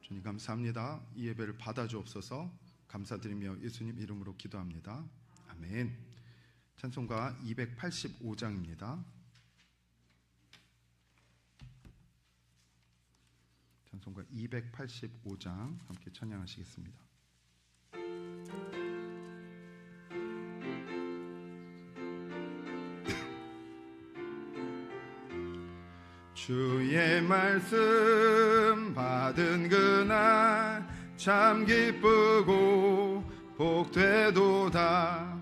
주님 감사합니다. 이 예배를 받아주옵소서. 감사드리며 예수님 이름으로 기도합니다. 아멘. 찬송가 285장입니다. 찬송가 285장 함께 찬양하시겠습니다. 주의 말씀 받은 그날 참 기쁘고 복되도다.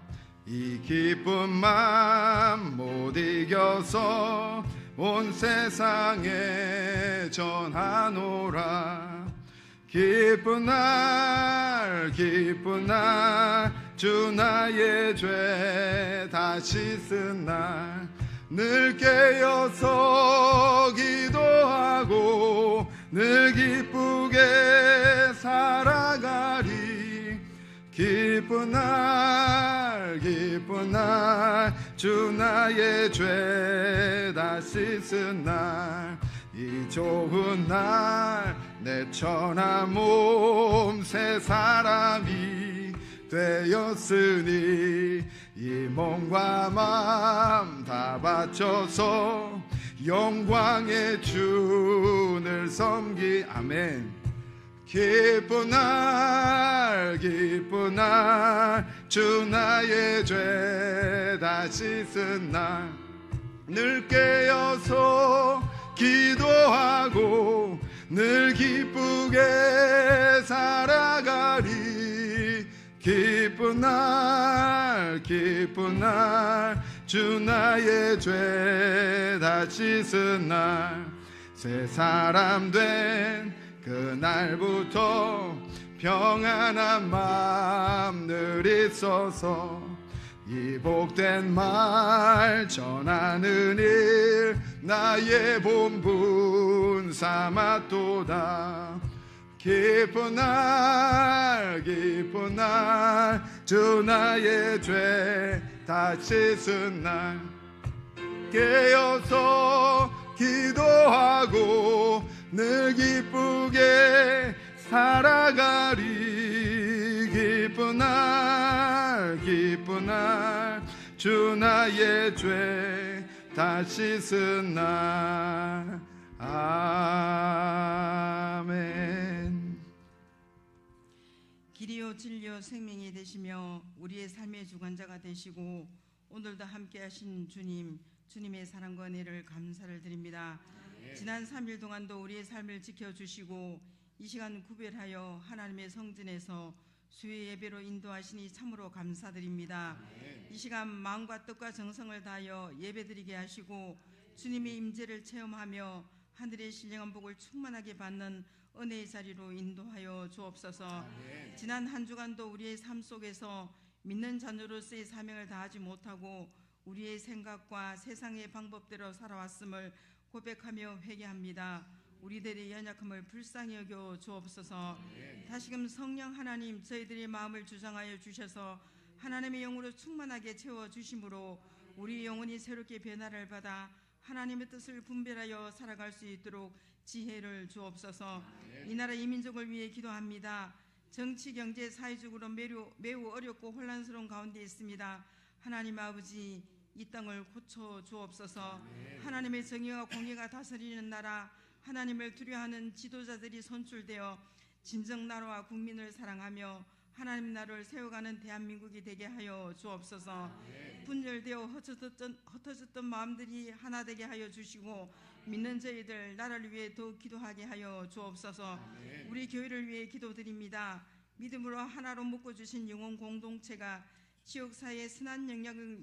이 기쁜 맘 못 이겨서 온 세상에 전하노라. 기쁜 날 주 나의 죄 다 씻은 날 늘 깨어서 기도하고 늘 기쁘게 살아가리. 기쁜 날 주 나의 죄 다 씻은 날 이 좋은 날 내 천하 몸 새 사람이 되었으니 이 몸과 마음 다 바쳐서 영광의 주를 섬기. 아멘. 기쁜 날 주 나의 죄 다 씻은 날 늘 깨어서 기도하고 늘 기쁘게 살아가리. 기쁜 날 주 나의 죄 다 씻은 날 새 사람 된 그날부터 평안한 마음 늘 있어서 이 복된 말 전하는 일 나의 본분 삼았도다. 기쁜 날 주 나의 죄 다 씻은 날 깨어서 기도하고 늘 기쁘게 살아가리. 기쁜 날 주 나의 죄 다 씻은 날. 아멘. 길이요 진리요 생명이 되시며 우리의 삶의 주관자가 되시고 오늘도 함께 하신 주님의 사랑과 은혜를 감사를 드립니다. 지난 3일 동안도 우리의 삶을 지켜주시고 이 시간 구별하여 하나님의 성전에서 수요 예배로 인도하시니 참으로 감사드립니다. 이 시간 마음과 뜻과 정성을 다하여 예배드리게 하시고 주님의 임재를 체험하며 하늘의 신령한 복을 충만하게 받는 은혜의 자리로 인도하여 주옵소서. 지난 한 주간도 우리의 삶 속에서 믿는 자녀로서의 사명을 다하지 못하고 우리의 생각과 세상의 방법대로 살아왔음을 고백하며 회개합니다. 우리들의 연약함을 불쌍히 여겨 주옵소서. 다시금 성령 하나님 저희들의 마음을 주장하여 주셔서 하나님의 영으로 충만하게 채워주심으로 우리 영혼이 새롭게 변화를 받아 하나님의 뜻을 분별하여 살아갈 수 있도록 지혜를 주옵소서. 이 나라 이 민족을 위해 기도합니다. 정치, 경제, 사회적으로 매우 어렵고 혼란스러운 가운데 있습니다. 하나님 아버지 이 땅을 고쳐 주옵소서. 하나님의 정의와 공의가 다스리는 나라, 하나님을 두려워하는 지도자들이 선출되어 진정 나라와 국민을 사랑하며 하나님 나라를 세워가는 대한민국이 되게 하여 주옵소서. 분열되어 흩어졌던 마음들이 하나 되게 하여 주시고 믿는 저희들 나라를 위해 더욱 기도하게 하여 주옵소서. 우리 교회를 위해 기도드립니다. 믿음으로 하나로 묶어주신 영혼 공동체가 지역사회에 선한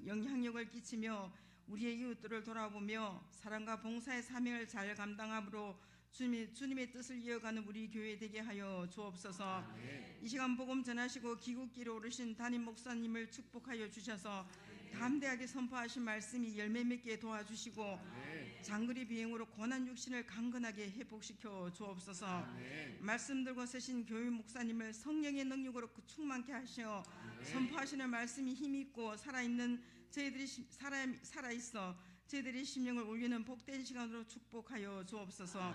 영향력을 끼치며 우리의 이웃들을 돌아보며 사랑과 봉사의 사명을 잘 감당함으로 주님의 뜻을 이어가는 우리 교회 되게 하여 주옵소서. 이 시간 복음 전하시고 기국길에 오르신 담임 목사님을 축복하여 주셔서 담대하게 선포하신 말씀이 열매 맺게 도와주시고 장거리 비행으로 고난 육신을 강건하게 회복시켜 주옵소서. 말씀 들고 서신 교회 목사님을 성령의 능력으로 충만케 하시어 선포하시는 말씀이 힘있고 살아있는 저희들이 살아있어 저희들의 심령을 울리는 복된 시간으로 축복하여 주옵소서.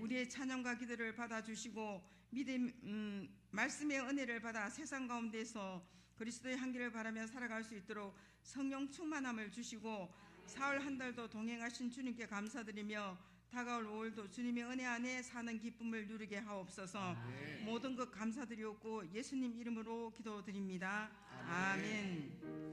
우리의 찬양과 기도를 받아주시고 믿음 말씀의 은혜를 받아 세상 가운데서 그리스도의 향기를 바라며 살아갈 수 있도록 성령 충만함을 주시고 사흘 한 달도 동행하신 주님께 감사드리며 다가올 5월도 주님의 은혜 안에 사는 기쁨을 누리게 하옵소서. 모든 것 감사드리옵고 예수님 이름으로 기도드립니다. 아멘.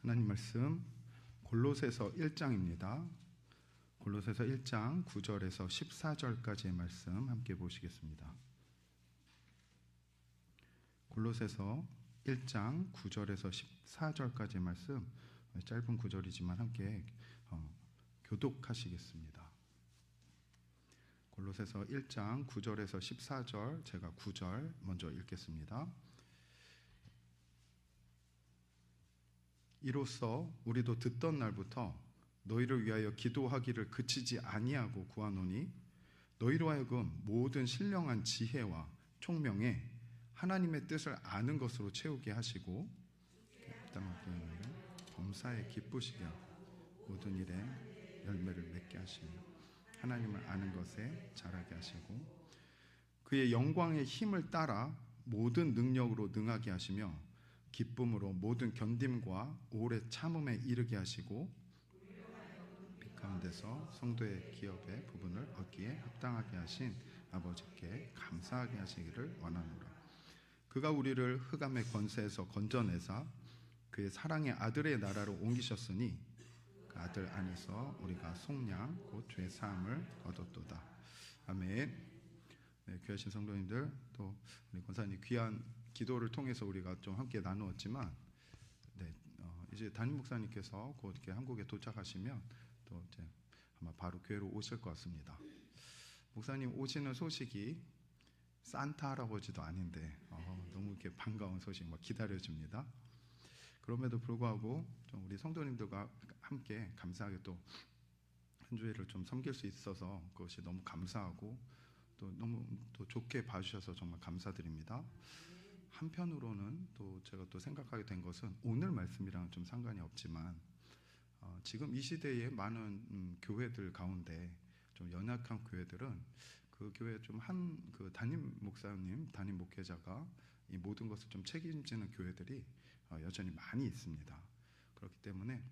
하나님 말씀 골로새서 1장입니다. 골로새서 1장 9절에서 14절까지의 말씀 함께 보시겠습니다. 골로새서 1장 9절에서 14절까지의 말씀, 짧은 구절이지만 함께 교독하시겠습니다. 골로새서 1장 9절에서 14절, 제가 9절 먼저 읽겠습니다. 이로써 우리도 듣던 날부터 너희를 위하여 기도하기를 그치지 아니하고 구하노니 너희로 하여금 모든 신령한 지혜와 총명에 하나님의 뜻을 아는 것으로 채우게 하시고 범사에 기쁘시게 하고 모든 일에 열매를 맺게 하시며 하나님을 아는 것에 자라게 하시고 그의 영광의 힘을 따라 모든 능력으로 능하게 하시며 기쁨으로 모든 견딤과 오래 참음에 이르게 하시고 빛 가운데서 성도의 기업의 부분을 얻기에 합당하게 하신 아버지께 감사하게 하시기를 원하노라. 그가 우리를 흑암의 권세에서 건져내사 그의 사랑의 아들의 나라로 옮기셨으니 그 아들 안에서 우리가 속량 곧 죄 사함을 얻었도다. 아멘. 네, 귀하신 성도님들, 또 우리 권사님 귀한 기도를 통해서 우리가 좀 함께 나누었지만, 네, 이제 담임 목사님께서 곧 이렇게 한국에 도착하시면 또 이제 아마 바로 교회로 오실 것 같습니다. 목사님 오시는 소식이 산타 할아버지도 아닌데 너무 이렇게 반가운 소식 막 기다려집니다. 그럼에도 불구하고 좀 우리 성도님들과 함께 감사하게 또 한 주일을 좀 섬길 수 있어서 그것이 너무 감사하고 또 너무 또 좋게 봐주셔서 정말 감사드립니다. 한편으로는 또 제가 또 생각하게 된 것은 오늘 말씀이랑은 좀 상관이 없지만 지금 이 시대에 많은 교회들 가운데 좀 연약한 교회들은 그 교회 좀 한 그 담임 목사님, 담임 목회자가 이 모든 것을 좀 책임지는 교회들이 여전히 많이 있습니다. 그렇기 때문에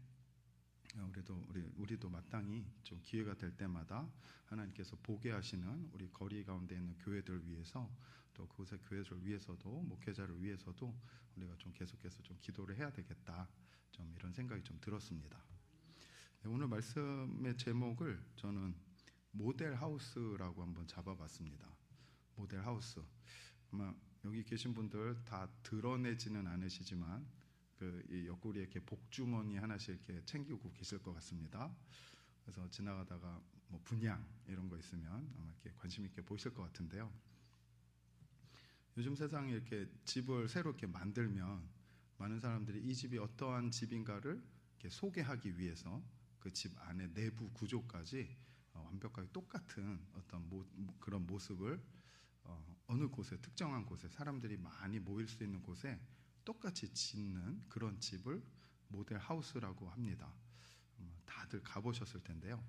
우리도 마땅히 좀 기회가 될 때마다 하나님께서 보게 하시는 우리 거리 가운데 있는 교회들을 위해서 또 그곳의 교회들을 위해서도 목회자를 위해서도 우리가 좀 계속해서 좀 기도를 해야 되겠다. 좀 이런 생각이 좀 들었습니다. 네, 오늘 말씀의 제목을 저는 모델 하우스라고 한번 잡아봤습니다. 모델 하우스. 아마 여기 계신 분들 다 드러내지는 않으시지만 이 옆구리에 이렇게 복주머니 하나씩 이렇게 챙기고 계실 것 같습니다. 그래서 지나가다가 뭐 분양 이런 거 있으면 아마 이렇게 관심 있게 보실 것 같은데요. 요즘 세상에 이렇게 집을 새로 이렇게 만들면 많은 사람들이 이 집이 어떠한 집인가를 이렇게 소개하기 위해서 그 집 안에 내부 구조까지 완벽하게 똑같은 어떤 그런 모습을 어느 곳에 특정한 곳에 사람들이 많이 모일 수 있는 곳에 똑같이 짓는 그런 집을 모델 하우스라고 합니다. 다들 가보셨을 텐데요.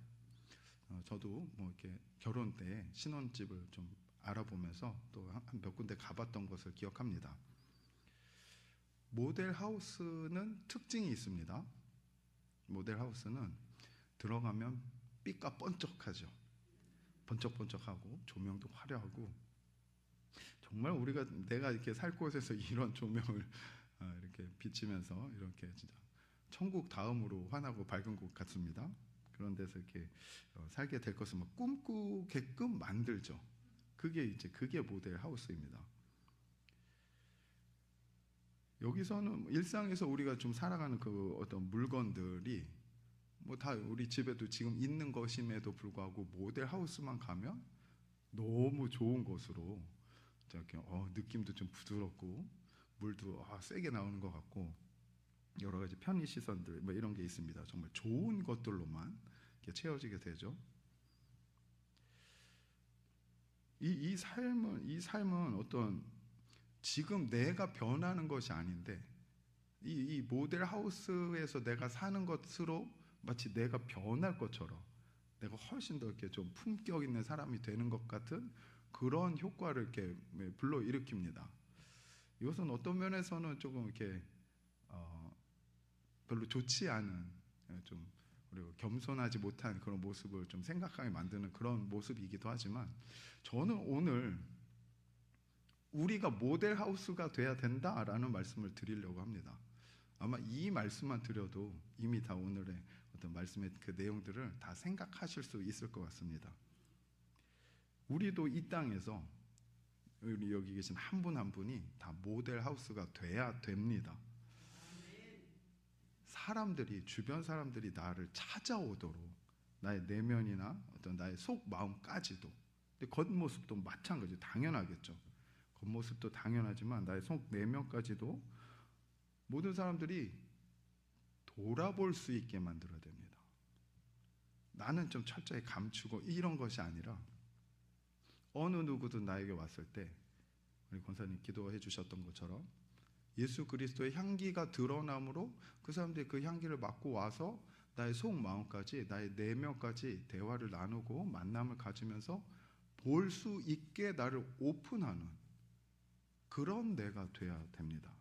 저도 뭐 이렇게 결혼 때 신혼집을 좀 알아보면서 또 한 몇 군데 가봤던 것을 기억합니다. 모델 하우스는 특징이 있습니다. 모델 하우스는 들어가면 삐까 번쩍하죠. 번쩍번쩍하고 조명도 화려하고 정말 내가 이렇게 살 곳에서 이런 조명을 이렇게 비치면서 이렇게 진짜 천국 다음으로 환하고 밝은 곳 같습니다. 그런 데서 이렇게 살게 될 것을 막 꿈꾸게끔 만들죠. 그게 모델 하우스입니다. 여기서는 일상에서 우리가 좀 살아가는 그 어떤 물건들이 뭐 다 우리 집에도 지금 있는 것임에도 불구하고 모델 하우스만 가면 너무 좋은 것으로 이렇게 느낌도 좀 부드럽고 물도 세게 나오는 것 같고 여러 가지 편의 시선들 뭐 이런 게 있습니다. 정말 좋은 것들로만 이렇게 채워지게 되죠. 이 삶은 어떤 지금 내가 변하는 것이 아닌데 이 모델 하우스에서 내가 사는 것으로 마치 내가 변할 것처럼 내가 훨씬 더 이렇게 좀 품격 있는 사람이 되는 것 같은 그런 효과를 이렇게 불러 일으킵니다. 이것은 어떤 면에서는 조금 이렇게 별로 좋지 않은 좀 그리고 겸손하지 못한 그런 모습을 좀 생각하게 만드는 그런 모습이기도 하지만 저는 오늘 우리가 모델 하우스가 돼야 된다라는 말씀을 드리려고 합니다. 아마 이 말씀만 드려도 이미 다 오늘의 어떤 말씀의 그 내용들을 다 생각하실 수 있을 것 같습니다. 우리도 이 땅에서 우리 여기 계신 한 분 한 분이 다 모델 하우스가 돼야 됩니다. 사람들이 주변 사람들이 나를 찾아오도록 나의 내면이나 어떤 나의 속 마음까지도 근데 겉모습도 마찬가지 당연하겠죠. 겉모습도 당연하지만 나의 속 내면까지도 모든 사람들이 돌아볼 수 있게 만들어야 됩니다. 나는 좀 철저히 감추고 이런 것이 아니라 어느 누구도 나에게 왔을 때 우리 권사님 기도해 주셨던 것처럼 예수 그리스도의 향기가 드러남으로 그 사람들이 그 향기를 맡고 와서 나의 속 마음까지 나의 내면까지 대화를 나누고 만남을 가지면서 볼 수 있게 나를 오픈하는 그런 내가 돼야 됩니다.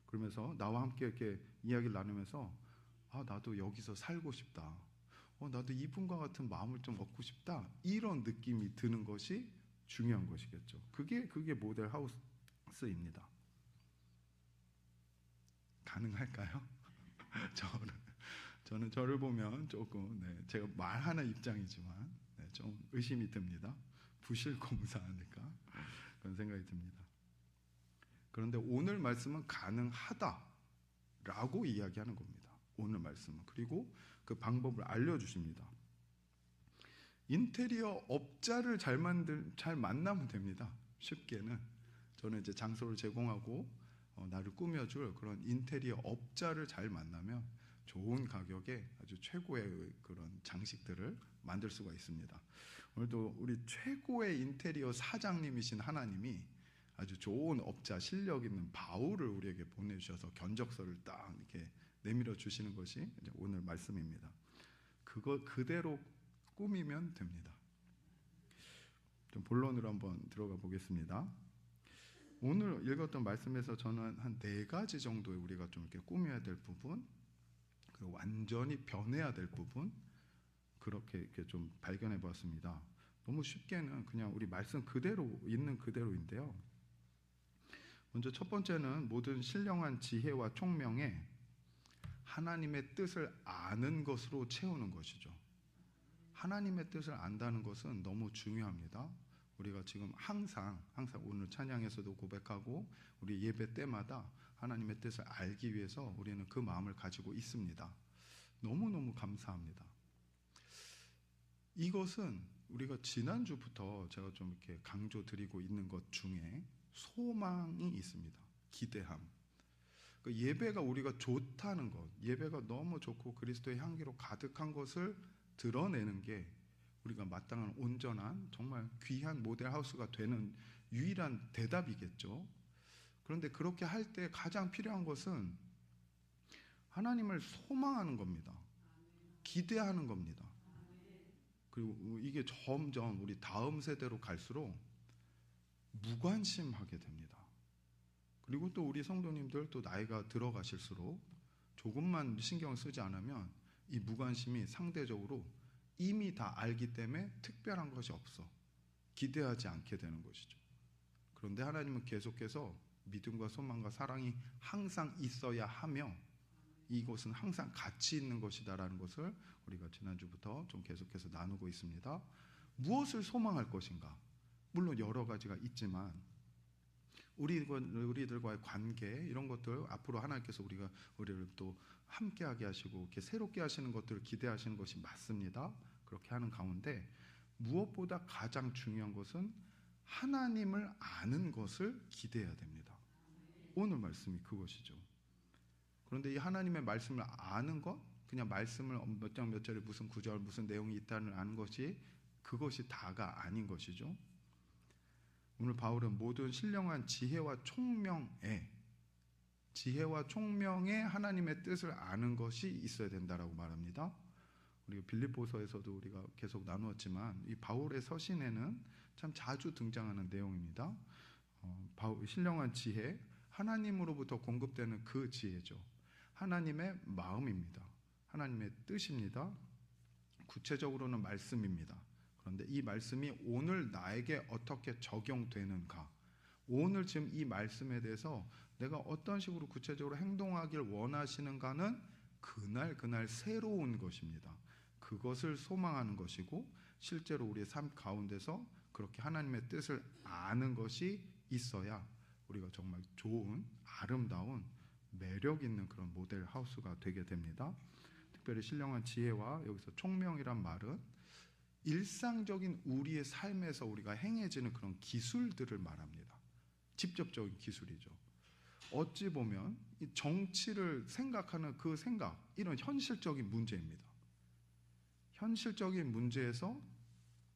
그러면서 나와 함께 이렇게 이야기를 나누면서 나도 여기서 살고 싶다. 나도 이분과 같은 마음을 좀 얻고 싶다. 이런 느낌이 드는 것이 중요한 것이겠죠. 그게 모델 하우스입니다. 가능할까요? 저는 저를 보면 조금 제가 말하는 입장이지만 좀 의심이 듭니다. 부실공사 아닐까 그런 생각이 듭니다. 그런데 오늘 말씀은 가능하다라고 이야기하는 겁니다. 오늘 말씀은. 그리고 그 방법을 알려주십니다. 인테리어 업자를 잘 만나면 됩니다. 쉽게는 저는 이제 장소를 제공하고 나를 꾸며줄 그런 인테리어 업자를 잘 만나면 좋은 가격에 아주 최고의 그런 장식들을 만들 수가 있습니다. 오늘도 우리 최고의 인테리어 사장님이신 하나님이 아주 좋은 업자 실력 있는 바울을 우리에게 보내주셔서 견적서를 딱 이렇게 내밀어 주시는 것이 이제 오늘 말씀입니다. 그거 그대로 꾸미면 됩니다. 좀 본론으로 한번 들어가 보겠습니다. 오늘 읽었던 말씀에서 저는 한 4가지 정도의 우리가 좀 이렇게 꾸며야 될 부분, 그리고 완전히 변해야 될 부분, 그렇게 이렇게 좀 발견해 보았습니다. 너무 쉽게는 그냥 우리 말씀 그대로 있는 그대로인데요. 먼저 첫 번째는 모든 신령한 지혜와 총명에 하나님의 뜻을 아는 것으로 채우는 것이죠. 하나님의 뜻을 안다는 것은 너무 중요합니다. 우리가 지금 항상 오늘 찬양에서도 고백하고 우리 예배 때마다 하나님의 뜻을 알기 위해서 우리는 그 마음을 가지고 있습니다. 너무너무 감사합니다. 이것은 우리가 지난주부터 제가 좀 이렇게 강조드리고 있는 것 중에 소망이 있습니다. 기대함. 그 예배가 우리가 좋다는 것, 예배가 너무 좋고 그리스도의 향기로 가득한 것을 드러내는 게 우리가 마땅한 온전한 정말 귀한 모델 하우스가 되는 유일한 대답이겠죠. 그런데 그렇게 할 때 가장 필요한 것은 하나님을 소망하는 겁니다. 기대하는 겁니다. 그리고 이게 점점 우리 다음 세대로 갈수록 무관심하게 됩니다. 그리고 또 우리 성도님들 또 나이가 들어가실수록 조금만 신경 쓰지 않으면 이 무관심이 상대적으로 이미 다 알기 때문에 특별한 것이 없어. 기대하지 않게 되는 것이죠. 그런데 하나님은 계속해서 믿음과 소망과 사랑이 항상 있어야 하며 이것은 항상 가치 있는 것이다라는 것을 우리가 지난주부터 좀 계속해서 나누고 있습니다. 무엇을 소망할 것인가? 물론 여러 가지가 있지만 우리들과의 관계 이런 것들 앞으로 하나님께서 우리를 또 함께하게 하시고 이렇게 새롭게 하시는 것들을 기대하시는 것이 맞습니다. 그렇게 하는 가운데 무엇보다 가장 중요한 것은 하나님을 아는 것을 기대해야 됩니다. 오늘 말씀이 그것이죠. 그런데 이 하나님의 말씀을 아는 것, 그냥 말씀을 몇 장 몇 절에 무슨 구절 무슨 내용이 있다는 아는 것이 그것이 다가 아닌 것이죠. 오늘 바울은 모든 신령한 지혜와 총명에 하나님의 뜻을 아는 것이 있어야 된다라고 말합니다. 우리가 빌립보서에서도 우리가 계속 나누었지만 이 바울의 서신에는 참 자주 등장하는 내용입니다. 신령한 지혜, 하나님으로부터 공급되는 그 지혜죠. 하나님의 마음입니다. 하나님의 뜻입니다. 구체적으로는 말씀입니다. 그런데 이 말씀이 오늘 나에게 어떻게 적용되는가, 오늘 지금 이 말씀에 대해서 내가 어떤 식으로 구체적으로 행동하길 원하시는가는 그날 새로운 것입니다. 그것을 소망하는 것이고, 실제로 우리의 삶 가운데서 그렇게 하나님의 뜻을 아는 것이 있어야 우리가 정말 좋은, 아름다운, 매력 있는 그런 모델 하우스가 되게 됩니다. 특별히 신령한 지혜와 여기서 총명이란 말은 일상적인 우리의 삶에서 우리가 행해지는 그런 기술들을 말합니다. 직접적인 기술이죠. 어찌 보면 이 정치를 생각하는 그 생각, 이런 현실적인 문제입니다. 현실적인 문제에서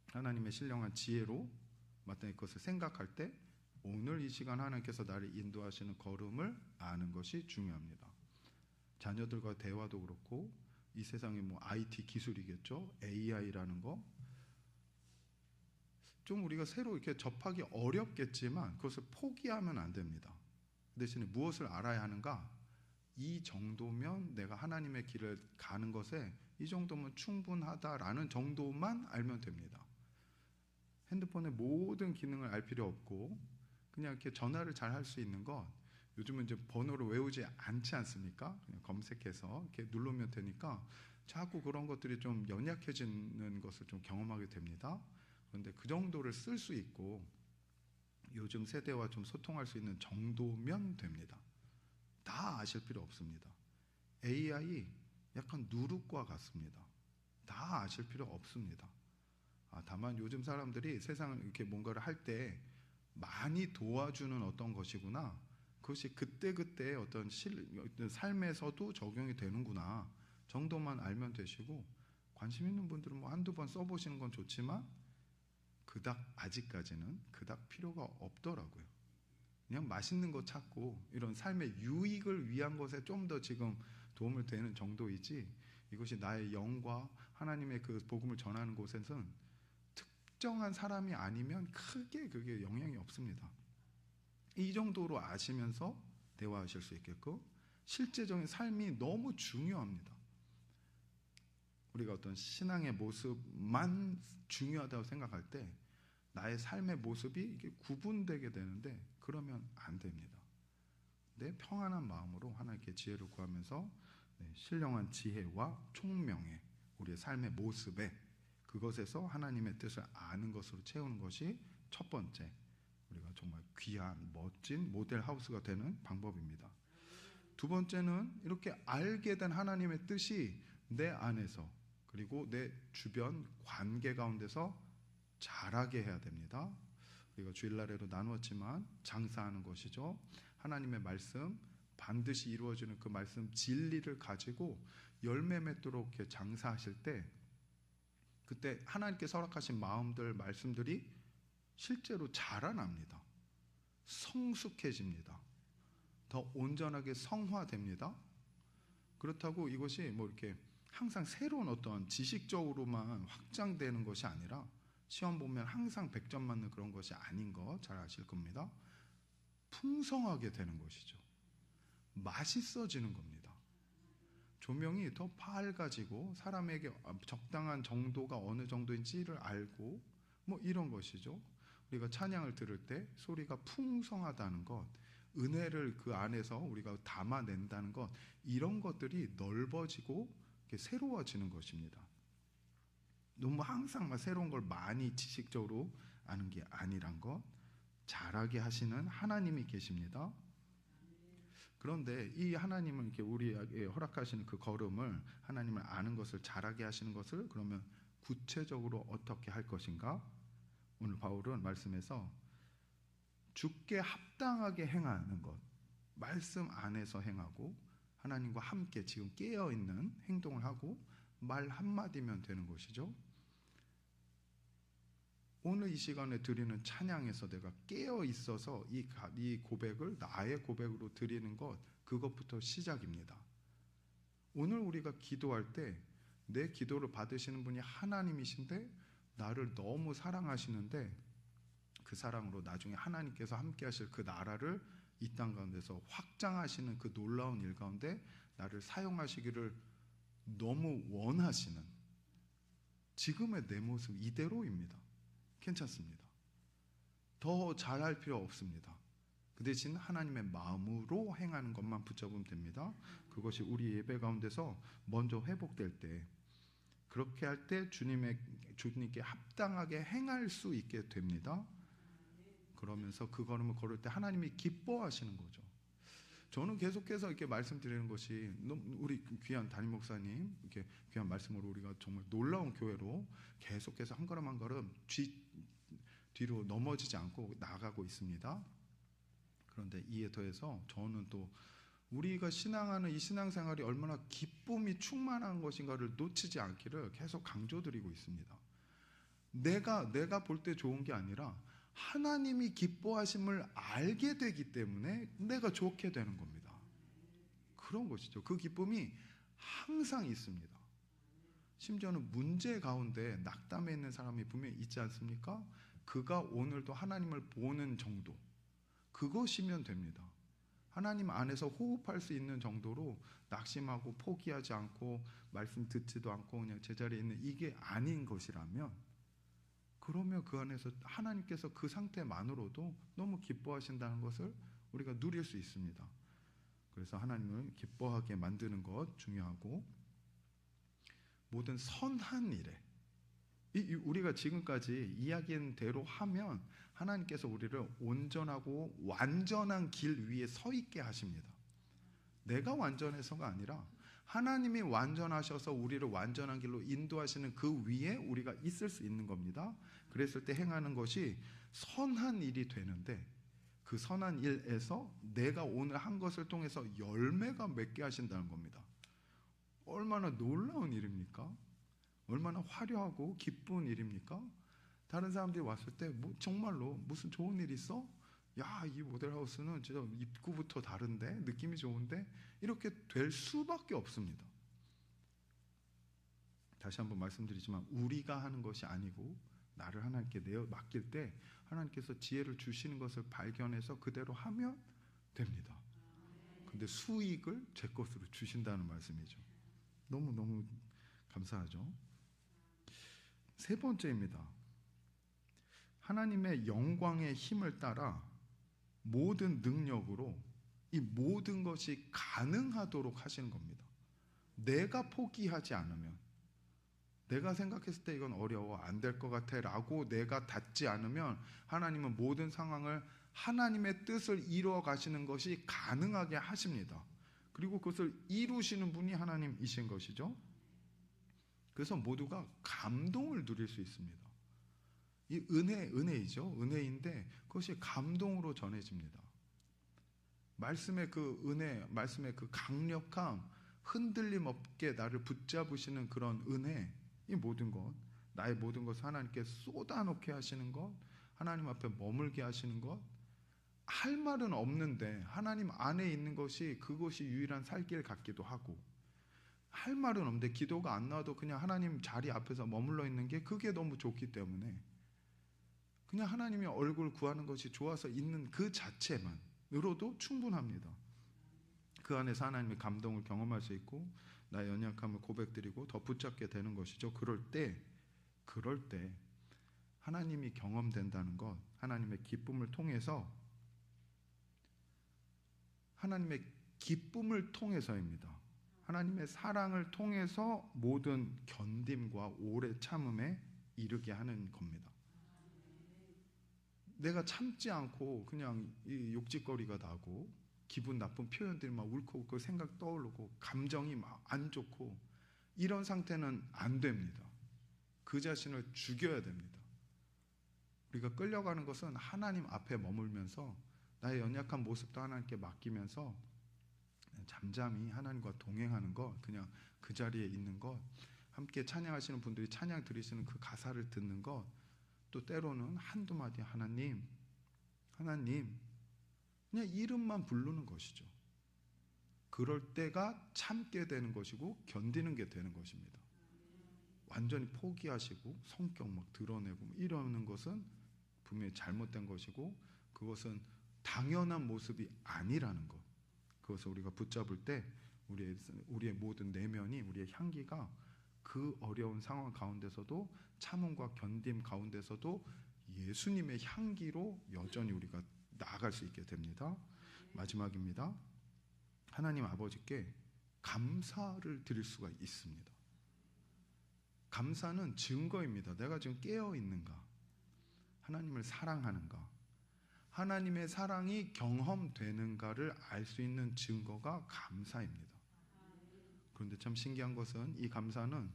하나님의 신령한 지혜로 마땅히 그것을 생각할 때 오늘 이 시간 하나님께서 나를 인도하시는 걸음을 아는 것이 중요합니다. 자녀들과 대화도 그렇고, 이 세상에 뭐 IT 기술이겠죠. AI라는 거. 좀 우리가 새로 이렇게 접하기 어렵겠지만 그것을 포기하면 안 됩니다. 그 대신에 무엇을 알아야 하는가? 이 정도면 내가 하나님의 길을 가는 것에 이 정도면 충분하다라는 정도만 알면 됩니다. 핸드폰의 모든 기능을 알 필요 없고, 그냥 이렇게 전화를 잘 할 수 있는 것, 요즘은 이제 번호를 외우지 않지 않습니까? 그냥 검색해서 이렇게 누르면 되니까 자꾸 그런 것들이 좀 연약해지는 것을 좀 경험하게 됩니다. 그런데 그 정도를 쓸 수 있고 요즘 세대와 좀 소통할 수 있는 정도면 됩니다. 다 아실 필요 없습니다. AI 약간 누룩과 같습니다. 다 아실 필요 없습니다. 다만 요즘 사람들이 세상을 이렇게 뭔가를 할 때 많이 도와주는 어떤 것이구나, 그것이 그때그때 어떤 삶에서도 적용이 되는구나 정도만 알면 되시고, 관심 있는 분들은 뭐 한두 번 써보시는 건 좋지만 아직까지는 그닥 필요가 없더라고요. 그냥 맛있는 거 찾고 이런 삶의 유익을 위한 것에 좀 더 지금 도움을 되는 정도이지, 이것이 나의 영과 하나님의 그 복음을 전하는 곳에서는 특정한 사람이 아니면 크게 그게 영향이 없습니다. 이 정도로 아시면서 대화하실 수 있겠고, 실제적인 삶이 너무 중요합니다. 우리가 어떤 신앙의 모습만 중요하다고 생각할 때 나의 삶의 모습이 이게 구분되게 되는데, 그러면 안 됩니다. 내 평안한 마음으로 하나님께 지혜를 구하면서 신령한 지혜와 총명에 우리의 삶의 모습에 그것에서 하나님의 뜻을 아는 것으로 채우는 것이 첫 번째, 우리가 정말 귀한 멋진 모델 하우스가 되는 방법입니다. 두 번째는 이렇게 알게 된 하나님의 뜻이 내 안에서 그리고 내 주변 관계 가운데서 자라게 해야 됩니다. 우리가 주일날에도 나누었지만 장사하는 것이죠. 하나님의 말씀, 반드시 이루어지는 그 말씀 진리를 가지고 열매 맺도록 이렇게 장사하실 때, 그때 하나님께서 허락하신 마음들, 말씀들이 실제로 자라납니다. 성숙해집니다. 더 온전하게 성화됩니다. 그렇다고 이것이 뭐 이렇게 항상 새로운 어떤 지식적으로만 확장되는 것이 아니라, 시험 보면 항상 100점 맞는 그런 것이 아닌 거 잘 아실 겁니다. 풍성하게 되는 것이죠. 맛있어지는 겁니다. 조명이 더 밝아지고 사람에게 적당한 정도가 어느 정도인지를 알고 뭐 이런 것이죠. 우리가 찬양을 들을 때 소리가 풍성하다는 것, 은혜를 그 안에서 우리가 담아낸다는 것, 이런 것들이 넓어지고 새로워지는 것입니다. 너무 항상 막 새로운 걸 많이 지식적으로 아는 게 아니란 것, 잘하게 하시는 하나님이 계십니다. 그런데 이 하나님은 이렇게 우리에게 허락하시는 그 걸음을, 하나님을 아는 것을 잘하게 하시는 것을 그러면 구체적으로 어떻게 할 것인가? 오늘 바울은 말씀에서 주께 합당하게 행하는 것, 말씀 안에서 행하고 하나님과 함께 지금 깨어있는 행동을 하고 말 한마디면 되는 것이죠. 오늘 이 시간에 드리는 찬양에서 내가 깨어있어서 이 고백을 나의 고백으로 드리는 것, 그것부터 시작입니다. 오늘 우리가 기도할 때 내 기도를 받으시는 분이 하나님이신데 나를 너무 사랑하시는데 그 사랑으로 나중에 하나님께서 함께 하실 그 나라를 이 땅 가운데서 확장하시는 그 놀라운 일 가운데 나를 사용하시기를 너무 원하시는 지금의 내 모습 이대로입니다. 괜찮습니다. 더 잘할 필요 없습니다. 그 대신 하나님의 마음으로 행하는 것만 붙잡으면 됩니다. 그것이 우리 예배 가운데서 먼저 회복될 때, 그렇게 할 때 주님께 합당하게 행할 수 있게 됩니다. 그러면서 그 걸음을 걸을 때 하나님이 기뻐하시는 거죠. 저는 계속해서 이렇게 말씀드리는 것이 우리 귀한 담임 목사님 이렇게 귀한 말씀으로 우리가 정말 놀라운 교회로 계속해서 한 걸음 한 걸음 뒤로 넘어지지 않고 나아가고 있습니다. 그런데 이에 더해서 저는 또 우리가 신앙하는 이 신앙생활이 얼마나 기쁨이 충만한 것인가를 놓치지 않기를 계속 강조드리고 있습니다. 내가 볼 때 좋은 게 아니라 하나님이 기뻐하심을 알게 되기 때문에 내가 좋게 되는 겁니다. 그런 것이죠. 그 기쁨이 항상 있습니다. 심지어는 문제 가운데 낙담해 있는 사람이 분명히 있지 않습니까? 그가 오늘도 하나님을 보는 정도, 그것이면 됩니다. 하나님 안에서 호흡할 수 있는 정도로 낙심하고 포기하지 않고 말씀 듣지도 않고 그냥 제자리에 있는 이게 아닌 것이라면, 그러면 그 안에서 하나님께서 그 상태만으로도 너무 기뻐하신다는 것을 우리가 누릴 수 있습니다. 그래서 하나님을 기뻐하게 만드는 것 중요하고, 모든 선한 일에 우리가 지금까지 이야기한 대로 하면 하나님께서 우리를 온전하고 완전한 길 위에 서 있게 하십니다. 내가 완전해서가 아니라 하나님이 완전하셔서 우리를 완전한 길로 인도하시는 그 위에 우리가 있을 수 있는 겁니다. 그랬을 때 행하는 것이 선한 일이 되는데, 그 선한 일에서 내가 오늘 한 것을 통해서 열매가 맺게 하신다는 겁니다. 얼마나 놀라운 일입니까? 얼마나 화려하고 기쁜 일입니까? 다른 사람들이 왔을 때 정말로 무슨 좋은 일 있어? 야, 이 모델하우스는 진짜 입구부터 다른데, 느낌이 좋은데, 이렇게 될 수밖에 없습니다. 다시 한번 말씀드리지만 우리가 하는 것이 아니고 나를 하나님께 내어 맡길 때 하나님께서 지혜를 주시는 것을 발견해서 그대로 하면 됩니다. 근데 수익을 제 것으로 주신다는 말씀이죠. 너무너무 감사하죠. 세 번째입니다. 하나님의 영광의 힘을 따라 모든 능력으로 이 모든 것이 가능하도록 하시는 겁니다. 내가 포기하지 않으면, 내가 생각했을 때 이건 어려워, 안 될 것 같아 라고 내가 닫지 않으면 하나님은 모든 상황을 하나님의 뜻을 이루어 가시는 것이 가능하게 하십니다. 그리고 그것을 이루시는 분이 하나님이신 것이죠. 그래서 모두가 감동을 누릴 수 있습니다. 이 은혜이죠. 은혜인데 그것이 감동으로 전해집니다. 말씀의 그 은혜, 말씀의 그 강력함, 흔들림 없게 나를 붙잡으시는 그런 은혜, 이 모든 것, 나의 모든 것을 하나님께 쏟아놓게 하시는 것, 하나님 앞에 머물게 하시는 것, 할 말은 없는데 하나님 안에 있는 것이 그것이 유일한 살 길 같기도 하고, 할 말은 없는데 기도가 안 나와도 그냥 하나님 자리 앞에서 머물러 있는 게 그게 너무 좋기 때문에 그냥 하나님의 얼굴 구하는 것이 좋아서 있는 그 자체만으로도 충분합니다. 그 안에서 하나님의 감동을 경험할 수 있고 나의 연약함을 고백드리고 더 붙잡게 되는 것이죠. 그럴 때 하나님이 경험된다는 것, 하나님의 기쁨을 통해서입니다. 하나님의 사랑을 통해서 모든 견딤과 오래 참음에 이르게 하는 겁니다. 내가 참지 않고 그냥 이 욕짓거리가 나고 기분 나쁜 표현들이 막 울컥울컥 생각 떠오르고 감정이 막 안 좋고 이런 상태는 안 됩니다. 그 자신을 죽여야 됩니다. 우리가 끌려가는 것은 하나님 앞에 머물면서 나의 연약한 모습도 하나님께 맡기면서 잠잠히 하나님과 동행하는 것, 그냥 그 자리에 있는 것, 함께 찬양하시는 분들이 찬양 드리시는 그 가사를 듣는 것, 또 때로는 한두 마디 하나님 그냥 이름만 부르는 것이죠. 그럴 때가 참게 되는 것이고 견디는 게 되는 것입니다. 완전히 포기하시고 성격 막 드러내고 이러는 것은 분명히 잘못된 것이고, 그것은 당연한 모습이 아니라는 것. 그것을 우리가 붙잡을 때 우리의 모든 내면이, 우리의 향기가 그 어려운 상황 가운데서도, 참음과 견딤 가운데서도 예수님의 향기로 여전히 우리가 나아갈 수 있게 됩니다. 마지막입니다. 하나님 아버지께 감사를 드릴 수가 있습니다. 감사는 증거입니다. 내가 지금 깨어 있는가, 하나님을 사랑하는가, 하나님의 사랑이 경험되는가를 알 수 있는 증거가 감사입니다. 그런데 참 신기한 것은 이 감사는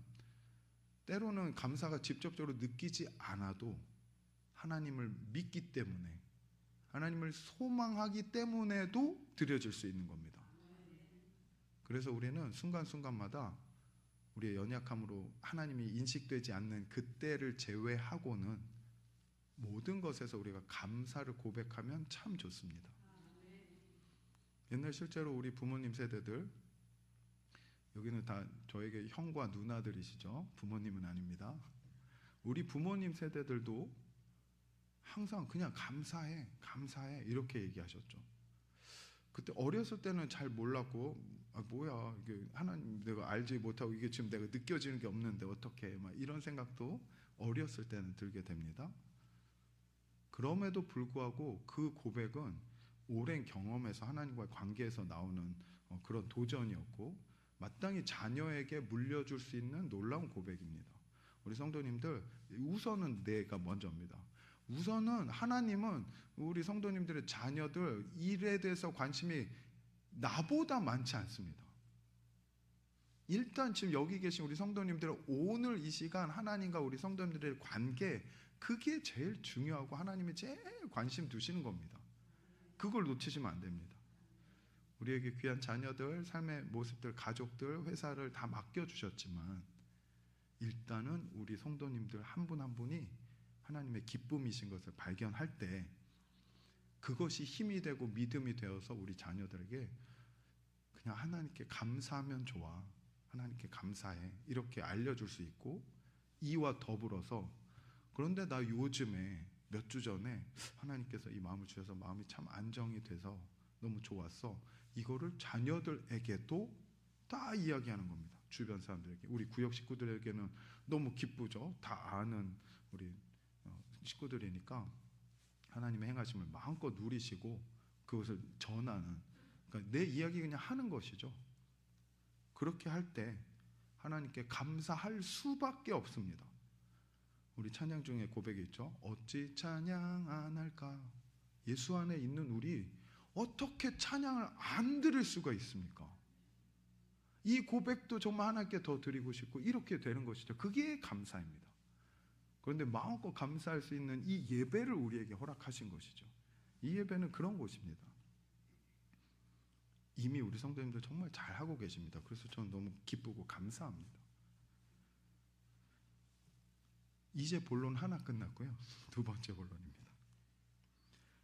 때로는 감사가 직접적으로 느끼지 않아도 하나님을 믿기 때문에, 하나님을 소망하기 때문에도 드려질 수 있는 겁니다. 그래서 우리는 순간순간마다 우리의 연약함으로 하나님이 인식되지 않는 그때를 제외하고는 모든 것에서 우리가 감사를 고백하면 참 좋습니다. 옛날 실제로 우리 부모님 세대들, 여기는 다 저에게 형과 누나들이시죠. 부모님은 아닙니다. 우리 부모님 세대들도 항상 그냥 감사해 이렇게 얘기하셨죠. 그때 어렸을 때는 잘 몰랐고, 뭐야 이게 하나님 내가 알지 못하고 이게 지금 내가 느껴지는 게 없는데 어떻게, 막 이런 생각도 어렸을 때는 들게 됩니다. 그럼에도 불구하고 그 고백은 오랜 경험에서, 하나님과의 관계에서 나오는 그런 도전이었고, 마땅히 자녀에게 물려줄 수 있는 놀라운 고백입니다. 우리 성도님들, 우선은 내가 먼저입니다. 우선은 하나님은 우리 성도님들의 자녀들 일에 대해서 관심이 나보다 많지 않습니다. 일단 지금 여기 계신 우리 성도님들은 오늘 이 시간 하나님과 우리 성도님들의 관계, 그게 제일 중요하고 하나님이 제일 관심 두시는 겁니다. 그걸 놓치시면 안 됩니다. 우리에게 귀한 자녀들, 삶의 모습들, 가족들, 회사를 다 맡겨주셨지만 일단은 우리 성도님들 한 분 한 분이 하나님의 기쁨이신 것을 발견할 때 그것이 힘이 되고 믿음이 되어서 우리 자녀들에게 그냥 하나님께 감사하면 좋아, 하나님께 감사해, 이렇게 알려줄 수 있고, 이와 더불어서 그런데 나 요즘에 몇 주 전에 하나님께서 이 마음을 주셔서 마음이 참 안정이 돼서 너무 좋았어, 이거를 자녀들에게도 다 이야기하는 겁니다. 주변 사람들에게, 우리 구역 식구들에게는 너무 기쁘죠. 다 아는 우리 식구들이니까 하나님의 행하심을 마음껏 누리시고 그것을 전하는, 그러니까 내 이야기 그냥 하는 것이죠. 그렇게 할 때 하나님께 감사할 수밖에 없습니다. 우리 찬양 중에 고백이 있죠. 어찌 찬양 안 할까. 예수 안에 있는 우리 어떻게 찬양을 안 드릴 수가 있습니까? 이 고백도 정말 하나님께 더 드리고 싶고 이렇게 되는 것이죠. 그게 감사입니다. 그런데 마음껏 감사할 수 있는 이 예배를 우리에게 허락하신 것이죠. 이 예배는 그런 곳입니다. 이미 우리 성도님들 정말 잘하고 계십니다. 그래서 저는 너무 기쁘고 감사합니다. 이제 본론 하나 끝났고요. 두 번째 본론입니다.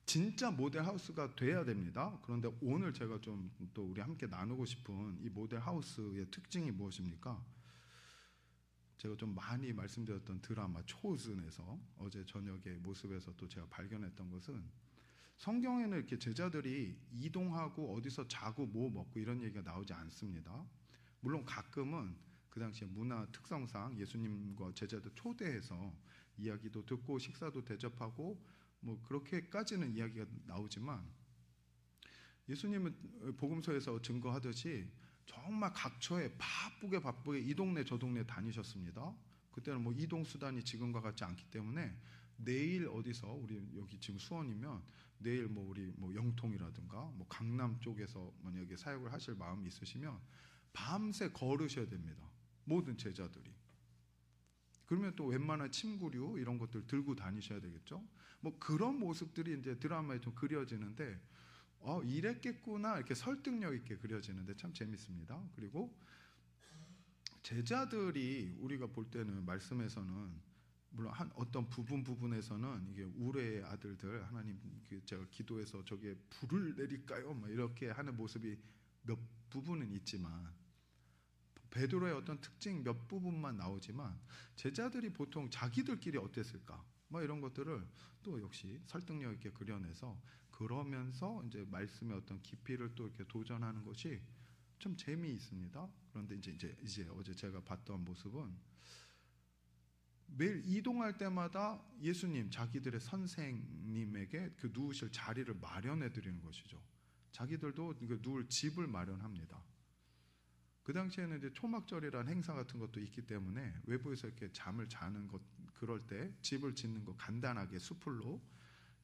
진짜 모델하우스가 돼야 됩니다. 그런데 오늘 제가 좀 또 우리 함께 나누고 싶은 이 모델하우스의 특징이 무엇입니까? 제가 좀 많이 말씀드렸던 드라마 초즌에서 어제 저녁의 모습에서 또 제가 발견했던 것은, 성경에는 이렇게 제자들이 이동하고 어디서 자고 뭐 먹고 이런 얘기가 나오지 않습니다. 물론 가끔은 그 당시에 문화 특성상 예수님과 제자들 초대해서 이야기도 듣고 식사도 대접하고 뭐 그렇게까지는 이야기가 나오지만, 예수님은 복음서에서 증거하듯이 정말 각처에 바쁘게 이 동네 저 동네 다니셨습니다. 그때는 뭐 이동 수단이 지금과 같지 않기 때문에 내일 어디서, 우리 여기 지금 수원이면 내일 뭐 우리 뭐 영통이라든가 뭐 강남 쪽에서 만약에 사역을 하실 마음이 있으시면 밤새 걸으셔야 됩니다. 모든 제자들이. 그러면 또 웬만한 침구류 이런 것들 들고 다니셔야 되겠죠. 뭐 그런 모습들이 이제 드라마에 좀 그려지는데, 이랬겠구나 이렇게 설득력 있게 그려지는데 참 재밌습니다. 그리고 제자들이 우리가 볼 때는 말씀에서는 물론 한 어떤 부분에서는 이게 우레의 아들들 하나님 제가 기도해서 저게 불을 내릴까요? 막 이렇게 하는 모습이 몇 부분은 있지만 베드로의 어떤 특징 몇 부분만 나오지만 제자들이 보통 자기들끼리 어땠을까? 뭐 이런 것들을 또 역시 설득력 있게 그려내서 그러면서 이제 말씀의 어떤 깊이를 또 이렇게 도전하는 것이 좀 재미있습니다. 그런데 이제 어제 제가 봤던 모습은 매일 이동할 때마다 예수님 자기들의 선생님에게 그 누우실 자리를 마련해 드리는 것이죠. 자기들도 누울 집을 마련합니다. 그 당시에는 이제 초막절이라는 행사 같은 것도 있기 때문에 외부에서 이렇게 잠을 자는 것 그럴 때 집을 짓는 거 간단하게 수풀로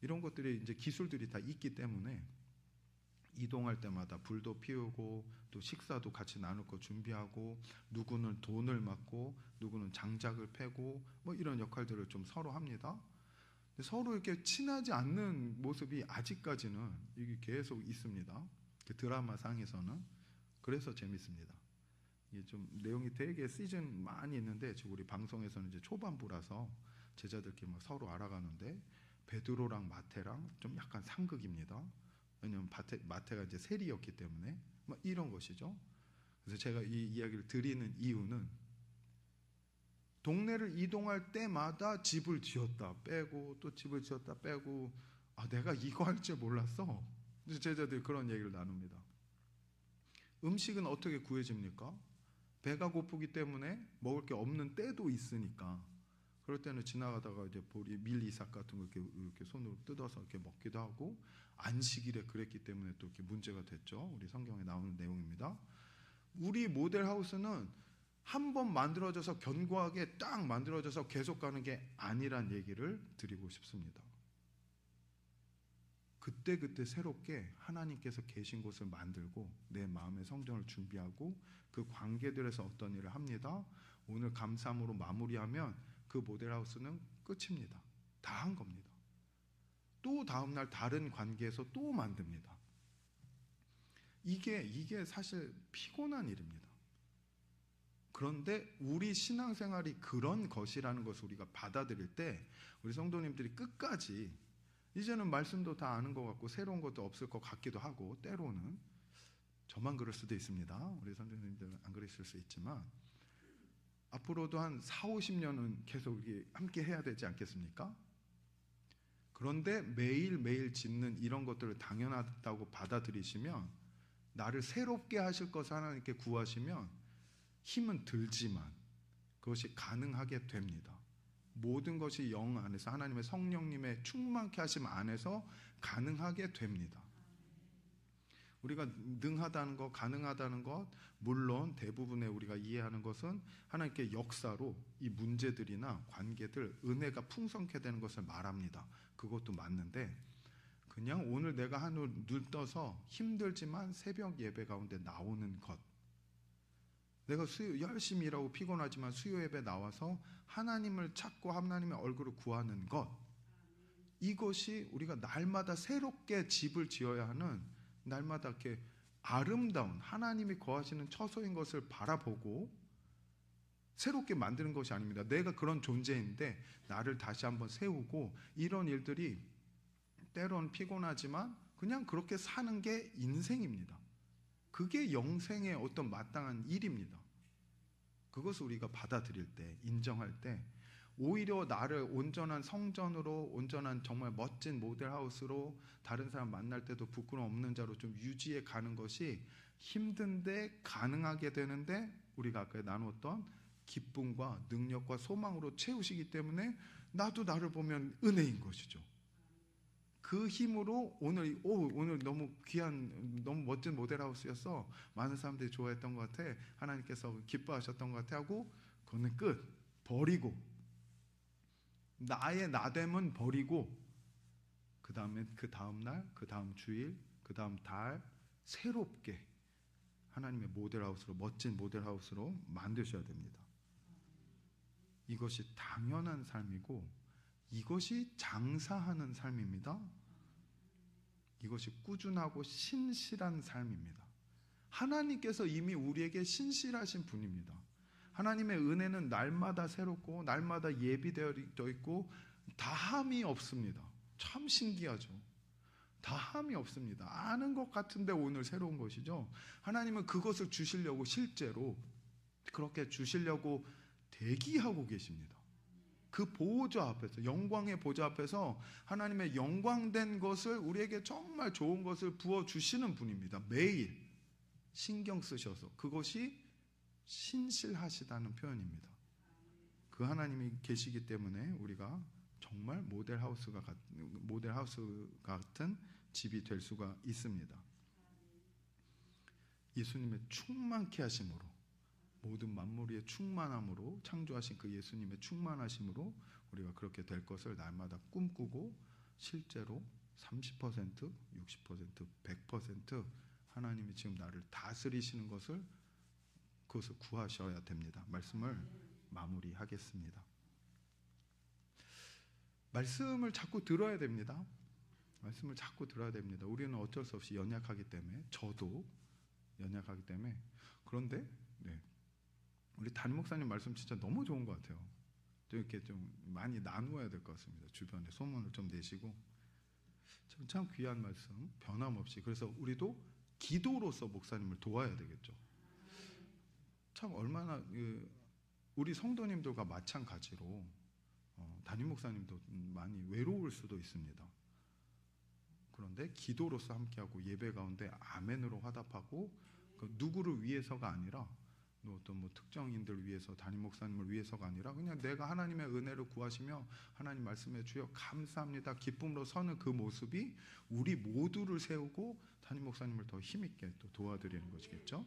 이런 것들이 이제 기술들이 다 있기 때문에 이동할 때마다 불도 피우고 또 식사도 같이 나눌 거 준비하고 누구는 돈을 맡고 누구는 장작을 패고 뭐 이런 역할들을 좀 서로 합니다. 서로 이렇게 친하지 않는 모습이 아직까지는 이게 계속 있습니다. 그 드라마 상에서는 그래서 재밌습니다. 이게 좀 내용이 되게 시즌 많이 있는데 지금 우리 방송에서는 이제 초반부라서 제자들끼리 막 서로 알아가는데 베드로랑 마태랑 좀 약간 상극입니다. 왜냐하면 마태가 이제 세리였기 때문에 뭐 이런 것이죠. 그래서 제가 이 이야기를 드리는 이유는 동네를 이동할 때마다 집을 지었다 빼고 또 집을 지었다 빼고 내가 이거 할 줄 몰랐어. 제자들이 그런 얘기를 나눕니다. 음식은 어떻게 구해집니까? 배가 고프기 때문에 먹을 게 없는 때도 있으니까 그럴 때는 지나가다가 이제 보리 밀리삭 같은 거 이렇게 손으로 뜯어서 이렇게 먹기도 하고 안식일에 그랬기 때문에 또 이렇게 문제가 됐죠. 우리 성경에 나오는 내용입니다. 우리 모델 하우스는 한 번 만들어져서 견고하게 딱 만들어져서 계속 가는 게 아니란 얘기를 드리고 싶습니다. 그때 새롭게 하나님께서 계신 곳을 만들고 내 마음의 성전을 준비하고 그 관계들에서 어떤 일을 합니다. 오늘 감사함으로 마무리하면 그 모델하우스는 끝입니다. 다 한 겁니다. 또 다음날 다른 관계에서 또 만듭니다. 이게 사실 피곤한 일입니다. 그런데 우리 신앙생활이 그런 것이라는 것을 우리가 받아들일 때 우리 성도님들이 끝까지 이제는 말씀도 다 아는 것 같고 새로운 것도 없을 것 같기도 하고 때로는 저만 그럴 수도 있습니다. 우리 성도님들은 안 그러실 수 있지만 앞으로도 한 40-50년은 계속 함께 해야 되지 않겠습니까? 그런데 매일매일 짓는 이런 것들을 당연하다고 받아들이시면 나를 새롭게 하실 것을 하나님께 구하시면 힘은 들지만 그것이 가능하게 됩니다. 모든 것이 영 안에서 하나님의 성령님의 충만케 하심 안에서 가능하게 됩니다. 우리가 능하다는 것, 가능하다는 것, 물론 대부분의 우리가 이해하는 것은 하나님께 역사로 이 문제들이나 관계들, 은혜가 풍성케 되는 것을 말합니다. 그것도 맞는데 그냥 오늘 내가 하늘 눈 떠서 힘들지만 새벽 예배 가운데 나오는 것, 내가 열심히 일하고 피곤하지만 수요 예배 나와서 하나님을 찾고 하나님의 얼굴을 구하는 것, 이것이 우리가 날마다 새롭게 집을 지어야 하는 날마다 이렇게 아름다운 하나님이 거하시는 처소인 것을 바라보고 새롭게 만드는 것이 아닙니다. 내가 그런 존재인데 나를 다시 한번 세우고 이런 일들이 때론 피곤하지만 그냥 그렇게 사는 게 인생입니다. 그게 영생의 어떤 마땅한 일입니다. 그것을 우리가 받아들일 때, 인정할 때 오히려 나를 온전한 성전으로, 온전한 정말 멋진 모델하우스로 다른 사람 만날 때도 부끄러움 없는 자로 좀 유지해 가는 것이 힘든데 가능하게 되는데 우리가 아까 나누었던 기쁨과 능력과 소망으로 채우시기 때문에 나도 나를 보면 은혜인 것이죠. 그 힘으로 오늘 너무 귀한, 너무 멋진 모델하우스였어. 많은 사람들이 좋아했던 것 같아. 하나님께서 기뻐하셨던 것 같아 하고 그거는 끝. 버리고 나의 나됨은 버리고 그 다음에 그 다음 날, 그 다음 주일, 그 다음 달 새롭게 하나님의 모델하우스로, 멋진 모델하우스로 만드셔야 됩니다. 이것이 당연한 삶이고 이것이 장사하는 삶입니다. 이것이 꾸준하고 신실한 삶입니다. 하나님께서 이미 우리에게 신실하신 분입니다. 하나님의 은혜는 날마다 새롭고 날마다 예비되어 있고 다함이 없습니다. 참 신기하죠. 다함이 없습니다. 아는 것 같은데 오늘 새로운 것이죠. 하나님은 그것을 주시려고 실제로 그렇게 주시려고 대기하고 계십니다. 그 보좌 앞에서, 영광의 보좌 앞에서 하나님의 영광된 것을, 우리에게 정말 좋은 것을 부어주시는 분입니다. 매일 신경 쓰셔서. 그것이 신실하시다는 표현입니다. 그 하나님이 계시기 때문에 우리가 정말 모델하우스 같은 집이 될 수가 있습니다. 예수님의 충만케 하심으로, 모든 만물의 충만함으로, 창조하신 그 예수님의 충만하심으로 우리가 그렇게 될 것을 날마다 꿈꾸고, 실제로 30%, 60%, 100% 하나님이 지금 나를 다스리시는 것을, 그것을 구하셔야 됩니다. 말씀을 마무리하겠습니다. 말씀을 자꾸 들어야 됩니다. 말씀을 자꾸 들어야 됩니다. 우리는 어쩔 수 없이 연약하기 때문에, 저도 연약하기 때문에. 그런데 우리 담임 목사님 말씀 진짜 너무 좋은 것 같아요. 좀 이렇게 좀 많이 나누어야 될 것 같습니다. 주변에 소문을 좀 내시고. 참 귀한 말씀, 변함없이. 그래서 우리도 기도로서 목사님을 도와야 되겠죠. 참 얼마나 우리 성도님들과 마찬가지로 담임 목사님도 많이 외로울 수도 있습니다. 그런데 기도로서 함께하고 예배 가운데 아멘으로 화답하고, 누구를 위해서가 아니라, 어떤 특정인들 위해서, 담임 목사님을 위해서가 아니라 그냥 내가 하나님의 은혜를 구하시며 하나님 말씀해 주여 감사합니다 기쁨으로 서는 그 모습이 우리 모두를 세우고 담임 목사님을 더 힘있게 또 도와드리는 것이겠죠.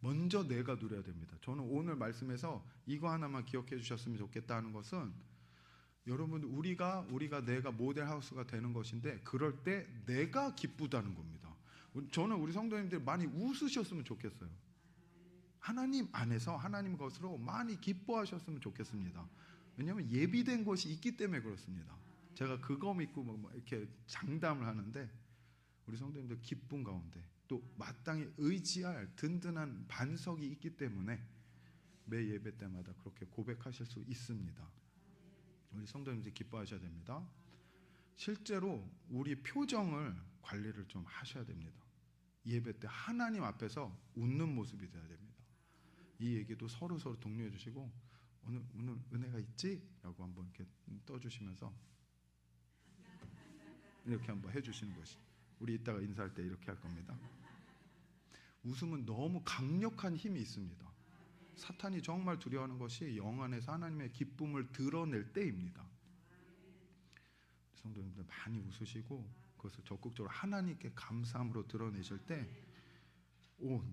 먼저 내가 누려야 됩니다. 저는 오늘 말씀에서 이거 하나만 기억해 주셨으면 좋겠다는 것은, 여러분, 우리가 내가 모델하우스가 되는 것인데, 그럴 때 내가 기쁘다는 겁니다. 저는 우리 성도님들 많이 웃으셨으면 좋겠어요. 하나님 안에서 하나님 것으로 많이 기뻐하셨으면 좋겠습니다. 왜냐하면 예비된 것이 있기 때문에 그렇습니다. 제가 그거 믿고 이렇게 장담을 하는데, 우리 성도님들 기쁨 가운데 또 마땅히 의지할 든든한 반석이 있기 때문에 매 예배 때마다 그렇게 고백하실 수 있습니다. 우리 성도님들 기뻐하셔야 됩니다. 실제로 우리 표정을 관리를 좀 하셔야 됩니다. 예배 때 하나님 앞에서 웃는 모습이 되어야 됩니다. 이 얘기도 서로 독려해 주시고, 오늘 은혜가 있지? 라고 한번 이렇게 떠주시면서 이렇게 한번 해주시는 것이, 우리 이따가 인사할 때 이렇게 할 겁니다. 웃음은 너무 강력한 힘이 있습니다. 사탄이 정말 두려워하는 것이 영 안에서 하나님의 기쁨을 드러낼 때입니다. 성도님들 많이 웃으시고, 그것을 적극적으로 하나님께 감사함으로 드러내실 때,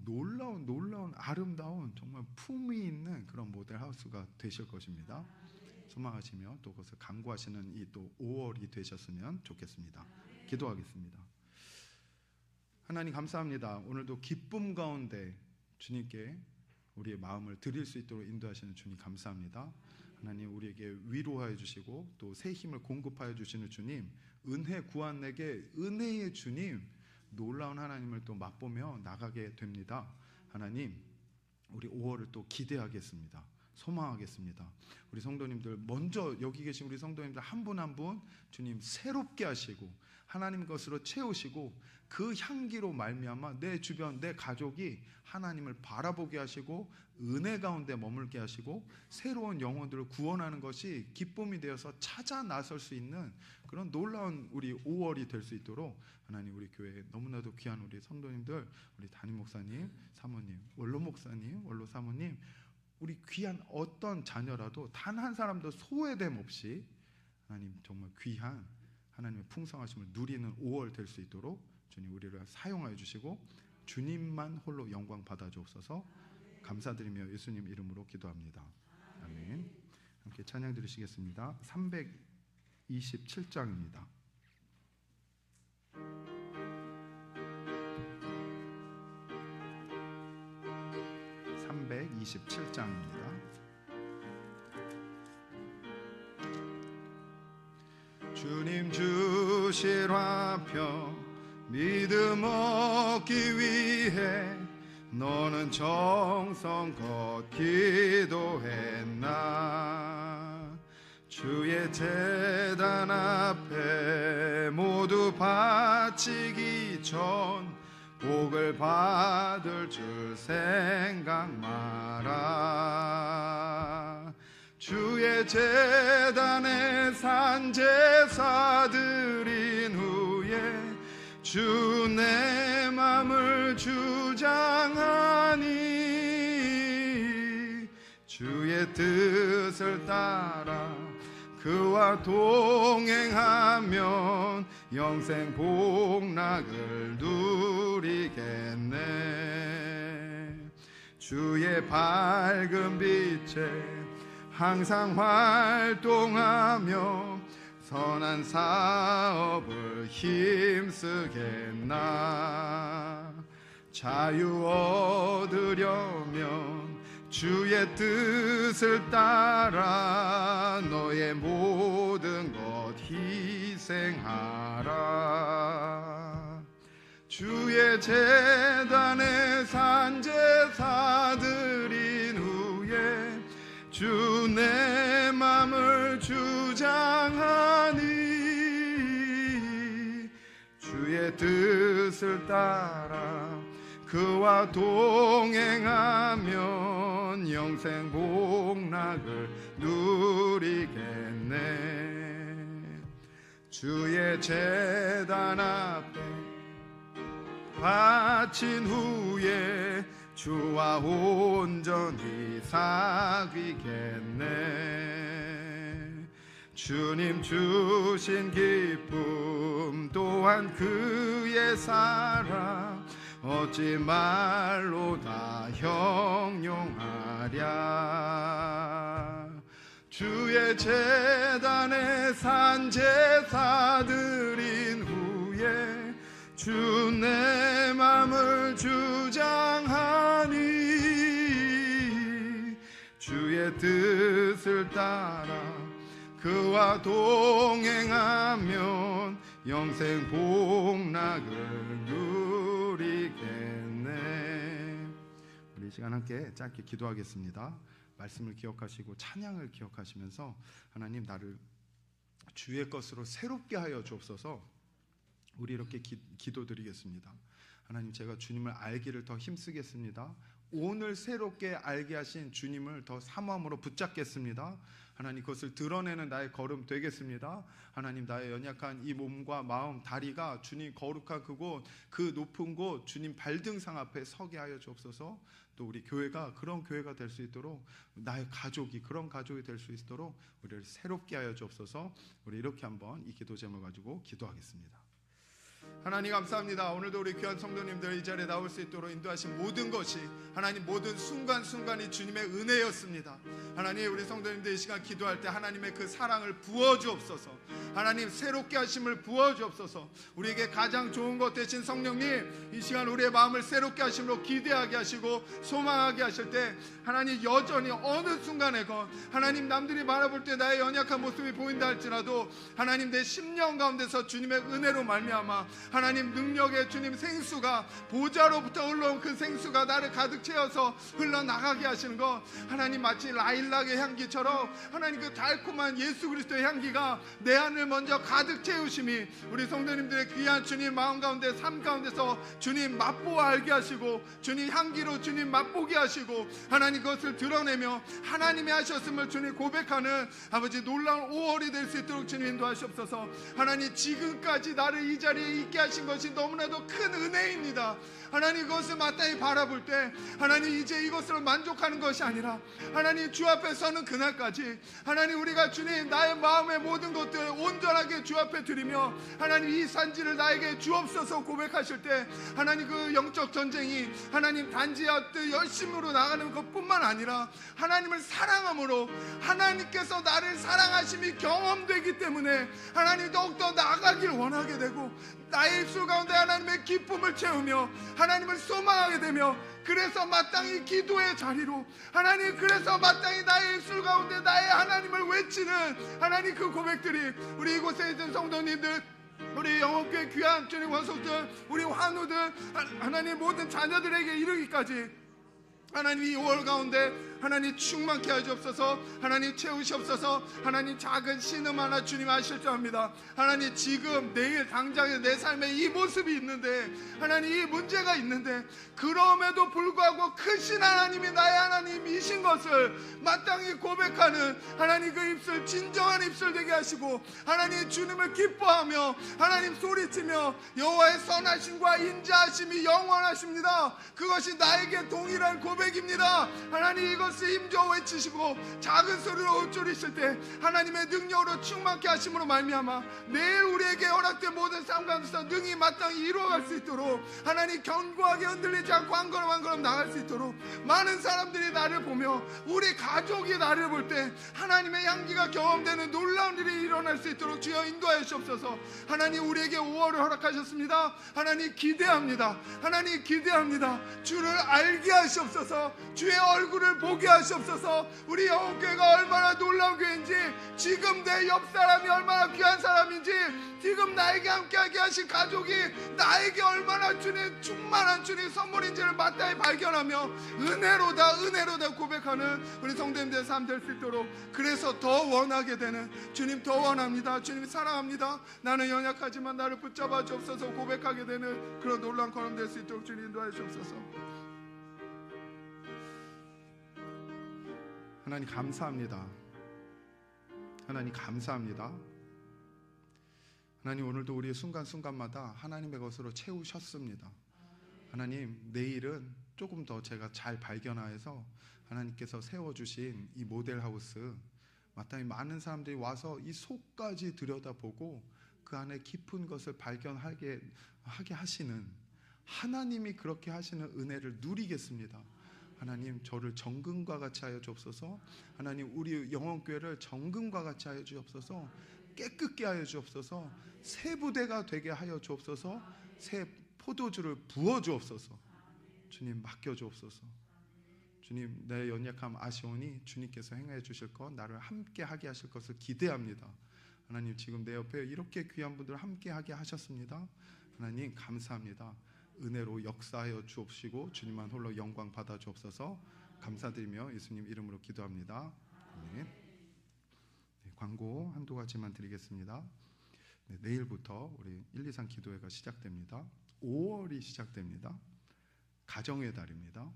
놀라운 아름다운 정말 품위 있는 그런 모델하우스가 되실 것입니다. 소망하시며 또 그것을 간구하시는 이 또 5월이 되셨으면 좋겠습니다. 기도하겠습니다. 하나님 감사합니다. 오늘도 기쁨 가운데 주님께 우리의 마음을 드릴 수 있도록 인도하시는 주님 감사합니다. 하나님, 우리에게 위로하여 주시고 또 새 힘을 공급하여 주시는 주님, 은혜 구한 내게 은혜의 주님, 놀라운 하나님을 또 맛보며 나가게 됩니다. 하나님, 우리 5월을 또 기대하겠습니다. 소망하겠습니다. 우리 성도님들, 먼저 여기 계신 우리 성도님들 한 분 한 분 주님 새롭게 하시고 하나님 것으로 채우시고, 그 향기로 말미암아 내 주변, 내 가족이 하나님을 바라보게 하시고 은혜 가운데 머물게 하시고 새로운 영혼들을 구원하는 것이 기쁨이 되어서 찾아 나설 수 있는 그런 놀라운 우리 5월이 될 수 있도록 하나님, 우리 교회에 너무나도 귀한 우리 성도님들, 우리 담임 목사님, 사모님, 원로 목사님, 원로 사모님, 우리 귀한 어떤 자녀라도 단 한 사람도 소외됨 없이 하나님 정말 귀한 하나님의 풍성하심을 누리는 5월 될 수 있도록 주님 우리를 사용하여 주시고 주님만 홀로 영광 받아 주옵소서. 감사드리며 예수님 이름으로 기도합니다. 아멘. 함께 찬양 드리시겠습니다. 327장입니다. 327장입니다. 주님 주실 화평 믿음 얻기 위해 너는 정성껏 기도했나. 주의 제단 앞에 모두 바치기 전 복을 받을 줄 생각 마라. 주의 제단에 산제사 드린 후에 주 내 맘을 주장하니 주의 뜻을 따라 그와 동행하면 영생 복락을 누리겠네. 주의 밝은 빛에 항상 활동하며 선한 사업을 힘쓰겠나. 자유 얻으려면 주의 뜻을 따라 너의 모든 것 희생하라. 주의 제단에 산제사 드린 후에 주 내 맘을 주장하니 주의 뜻을 따라 그와 동행하면 영생 복락을 누리겠네. 주의 제단 앞에 바친 후에 주와 온전히 사귀겠네. 주님 주신 기쁨 또한 그의 사랑 어찌 말로 다 형용하랴. 주의 제단에 산제사 드린 후에 주 내 맘을 주장하니 주의 뜻을 따라 그와 동행하면 영생 복락을 누리겠네. 우리 이 시간 함께 짧게 기도하겠습니다. 말씀을 기억하시고 찬양을 기억하시면서 하나님 나를 주의 것으로 새롭게 하여 주옵소서. 우리 이렇게 기도드리겠습니다. 하나님 제가 주님을 알기를 더 힘쓰겠습니다. 오늘 새롭게 알게 하신 주님을 더 사모함으로 붙잡겠습니다. 하나님 그것을 드러내는 나의 걸음 되겠습니다. 하나님 나의 연약한 이 몸과 마음 다리가 주님 거룩한 그곳 그 높은 곳 주님 발등상 앞에 서게 하여 주옵소서. 또 우리 교회가 그런 교회가 될 수 있도록 나의 가족이 그런 가족이 될 수 있도록 우리를 새롭게 하여 주옵소서. 우리 이렇게 한번 이 기도 제목을 가지고 기도하겠습니다. 하나님 감사합니다. 오늘도 우리 귀한 성도님들 이 자리에 나올 수 있도록 인도하신 모든 것이 하나님 모든 순간순간이 주님의 은혜였습니다. 하나님 우리 성도님들 이 시간 기도할 때 하나님의 그 사랑을 부어주옵소서. 하나님 새롭게 하심을 부어주옵소서. 우리에게 가장 좋은 것 되신 성령님 이 시간 우리의 마음을 새롭게 하심으로 기대하게 하시고 소망하게 하실 때 하나님 여전히 어느 순간에건 하나님 남들이 바라볼 때 나의 연약한 모습이 보인다 할지라도 하나님 내 심령 가운데서 주님의 은혜로 말미암아 하나님 능력의 주님 생수가 보좌로부터 흘러온 그 생수가 나를 가득 채워서 흘러나가게 하시는 것 하나님 마치 라일락의 향기처럼 하나님 그 달콤한 예수 그리스도의 향기가 내 안을 먼저 가득 채우심이 우리 성도님들의 귀한 주님 마음 가운데 삶 가운데서 주님 맛보아 알게 하시고 주님 향기로 주님 맛보게 하시고 하나님 그것을 드러내며 하나님이 하셨음을 주님 고백하는 아버지 놀라운 5월이 될 수 있도록 주님 인도하시옵소서. 하나님 지금까지 나를 이 자리에 있게 하신 것이 너무나도 큰 은혜입니다. 하나님 그것을 마땅히 바라볼 때 하나님 이제 이것으로 만족하는 것이 아니라 하나님 주 앞에 서는 그날까지 하나님 우리가 주님 나의 마음의 모든 것들을 온전하게 주 앞에 드리며 하나님 이 산지를 나에게 주옵소서 고백하실 때 하나님 그 영적 전쟁이 하나님 단지 열심으로 나가는 것뿐만 아니라 하나님을 사랑함으로 하나님께서 나를 사랑하심이 경험되기 때문에 하나님 더욱더 나아가길 원하게 되고 나의 입술 가운데 하나님의 기쁨을 채우며 하나님을 소망하게 되며 그래서 마땅히 기도의 자리로 하나님 그래서 마땅히 나의 입술 가운데 나의 하나님을 외치는 하나님 그 고백들이 우리 이곳에 있는 성도님들 우리 영혼교회 귀한 주님 원속들, 우리 환우들, 하나님 모든 자녀들에게 이르기까지 하나님 이 5월 가운데 하나님 충만케 하여 주옵소서. 하나님 채우시옵소서. 하나님 작은 신음 하나 주님 아실 줄 압니다. 하나님 지금 내일 당장에 내 삶에 이 모습이 있는데, 하나님 이 문제가 있는데, 그럼에도 불구하고 크신 하나님이 나의 하나님이신 것을 마땅히 고백하는 하나님 그 입술, 진정한 입술 되게 하시고, 하나님 주님을 기뻐하며 하나님 소리치며 여호와의 선하심과 인자하심이 영원하십니다. 그것이 나에게 동일한 고백입니다. 하나님 이것을 힘주어 외치시고 작은 소리로 읊조리실 때 하나님의 능력으로 충만케 하심으로 말미암아 내일 우리에게 허락된 모든 삶 가운데서 능히 마땅히 이루어갈 수 있도록, 하나님 견고하게 흔들리지 않고 한 걸음 한 걸음 나갈 수 있도록, 많은 사람들이 나를 보며 우리 가족이 나를 볼 때 하나님의 향기가 경험되는 놀라운 일이 일어날 수 있도록 주여 인도하여 주옵소서. 하나님 우리에게 5월을 허락하셨습니다. 하나님 기대합니다. 하나님 기대합니다. 주를 알게 하시옵소서. 주의 얼굴을 보게 하시옵소서. 우리 영혼교회가 얼마나 놀라운 교회인지, 지금 내 옆 사람이 얼마나 귀한 사람인지, 지금 나에게 함께하게 하신 가족이 나에게 얼마나 주님 충만한 주님 선물인지를 마땅히 발견하며 은혜로다 은혜로다 고백하는 우리 성도님들의 삶 될 수 있도록, 그래서 더 원하게 되는, 주님 더 원합니다. 주님 사랑합니다. 나는 연약하지만 나를 붙잡아 주옵소서 고백하게 되는 그런 놀라운 걸음 될 수 있도록 주님 인도하여 주옵소서. 하나님 감사합니다. 하나님 감사합니다. 하나님 오늘도 우리의 순간순간마다 하나님의 것으로 채우셨습니다. 하나님 내일은 조금 더 제가 잘 발견하여서 하나님께서 세워주신 이 모델하우스, 마땅히 많은 사람들이 와서 이 속까지 들여다보고 그 안에 깊은 것을 발견하게 하시는, 하나님이 그렇게 하시는 은혜를 누리겠습니다. 하나님 저를 정금과 같이 하여 주옵소서. 하나님 우리 영혼교회를 정금과 같이 하여 주옵소서. 깨끗게 하여 주옵소서. 새 부대가 되게 하여 주옵소서. 새 포도주를 부어 주옵소서. 주님 맡겨 주옵소서. 주님 내 연약함 아시오니 주님께서 행해 주실 것, 나를 함께 하게 하실 것을 기대합니다. 하나님 지금 내 옆에 이렇게 귀한 분들 함께 하게 하셨습니다. 하나님 감사합니다. 은혜로 역사하여 주옵시고 주님만 홀로 영광 받아 주옵소서. 감사드리며 예수님 이름으로 기도합니다. 아멘. 네, 광고 한두 가지만 드리겠습니다. 네, 내일부터 우리 1, 2, 3 기도회가 시작됩니다. 5월이 시작됩니다. 가정의 달입니다.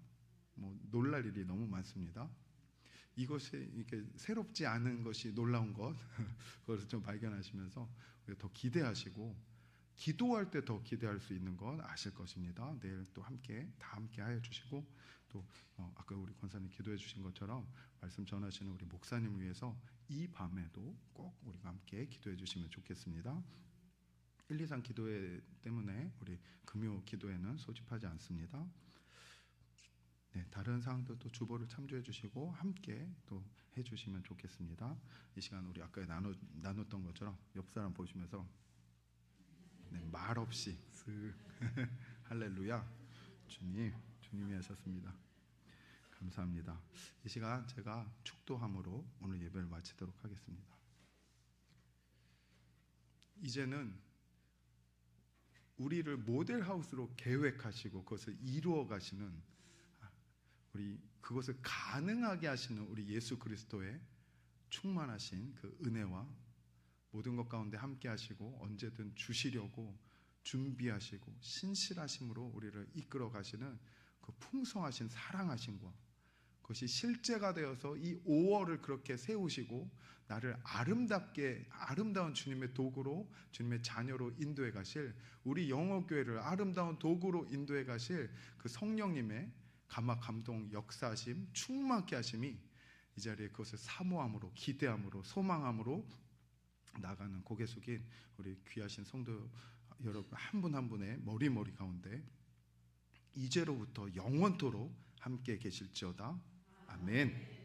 놀랄 일이 너무 많습니다. 이것이 이렇게 새롭지 않은 것이 놀라운 것, 그것을 좀 발견하시면서 더 기대하시고, 기도할 때 더 기대할 수 있는 건 아실 것입니다. 내일 또 함께 다 함께 하여 주시고, 또 아까 우리 권사님 기도해 주신 것처럼 말씀 전하시는 우리 목사님을 위해서 이 밤에도 꼭 우리가 함께 기도해 주시면 좋겠습니다. 1, 2, 3 기도회 때문에 우리 금요 기도회는 소집하지 않습니다. 네, 다른 사항들도 주보를 참조해 주시고 함께 또 해주시면 좋겠습니다. 이 시간 우리 아까 나눴던 것처럼 옆 사람 보시면서 네, 말없이 쓱 할렐루야, 주님이 하셨습니다. 감사합니다. 이 시간 제가 축도함으로 오늘 예배를 마치도록 하겠습니다. 이제는 우리를 모델하우스로 계획하시고 그것을 이루어 가시는, 우리 그것을 가능하게 하시는 우리 예수 그리스도의 충만하신 그 은혜와 모든 것 가운데 함께 하시고 언제든 주시려고 준비하시고 신실하심으로 우리를 이끌어 가시는 그 풍성하신 사랑하심과, 그것이 실제가 되어서 이 5월을 그렇게 세우시고 나를 아름다운 주님의 도구로, 주님의 자녀로 인도해 가실, 우리 영혼교회를 아름다운 도구로 인도해 가실 그 성령님의 감화 감동 역사하심, 충만케 하심이 이 자리에 그것을 사모함으로, 기대함으로, 소망함으로 나가는 고개 숙인 우리 귀하신 성도 여러분 한 분 한 분의 머리 가운데 이제로부터 영원토록 함께 계실지어다. 아멘.